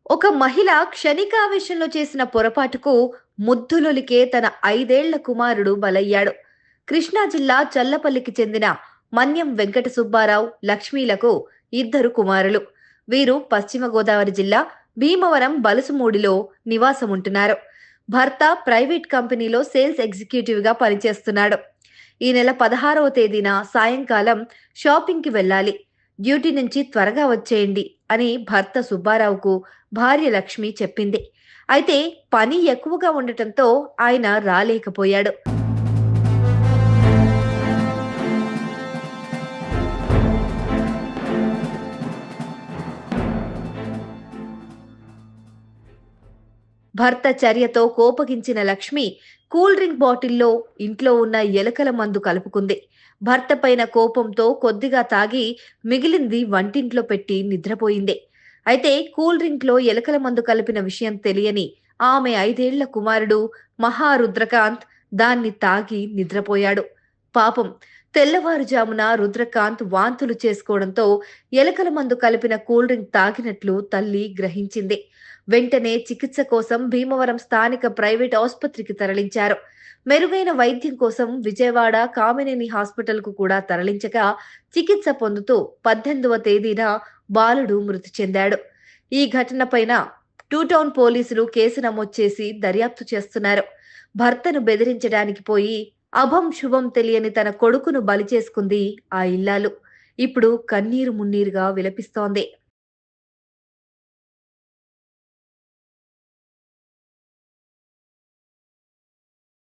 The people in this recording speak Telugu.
ఒక మహిళ క్షణికావేశంలో చేసిన పొరపాటుకు ముద్దులొలికే తన 5 ఏళ్ల కుమారుడు బలయ్యాడు. కృష్ణా జిల్లా చల్లపల్లికి చెందిన మన్యం వెంకట సుబ్బారావు, లక్ష్మీలకు 2 కుమారులు. వీరు పశ్చిమ గోదావరి జిల్లా భీమవరం బలుసుమూడిలో నివాసముంటున్నారు. భర్త ప్రైవేట్ కంపెనీలో సేల్స్ ఎగ్జిక్యూటివ్గా పనిచేస్తున్నాడు. ఈ నెల 16వ తేదీన సాయంకాలం షాపింగ్కి వెళ్ళాలి. డ్యూటీ నుంచి త్వరగా వచ్చేయండి అని భర్త సుబ్బారావుకు భార్య లక్ష్మి చెప్పింది. అయితే పని ఎక్కువగా ఉండటంతో ఆయన రాలేకపోయాడు. భర్త చర్యతో కోపగించిన లక్ష్మి కూల్ డ్రింక్ బాటిల్లో ఇంట్లో ఉన్న ఎలకల మందు కలుపుకుంది. భర్త పైన కోపంతో కొద్దిగా తాగి మిగిలింది వంటింట్లో పెట్టి నిద్రపోయింది. అయితే కూల్ డ్రింక్లో ఎలకల మందు కలిపిన విషయం తెలియని ఆమె 5 ఏళ్ల కుమారుడు మహారుద్రకాంత్ దాన్ని తాగి నిద్రపోయాడు. పాపం తెల్లవారుజామున రుద్రకాంత్ వాంతులు చేసుకోవడంతో ఎలకల మందు కలిపిన కూల్ డ్రింక్ తాగినట్లు తల్లి గ్రహించింది. వెంటనే చికిత్స కోసం భీమవరం స్థానిక ప్రైవేట్ ఆసుపత్రికి తరలించారు. మెరుగైన వైద్యం కోసం విజయవాడ కామినేని హాస్పిటల్కు కూడా తరలించగా చికిత్స పొందుతూ 18వ తేదీన బాలుడు మృతి చెందాడు. ఈ ఘటనపైన టూ టౌన్ పోలీసులు కేసు నమోదు చేసి దర్యాప్తు చేస్తున్నారు. భర్తను బెదిరించడానికి పోయి అభం శుభం తెలియని తన కొడుకును బలి చేసుకుంది ఆ ఇల్లాలు. ఇప్పుడు కన్నీరు మున్నీరుగా విలపిస్తోంది.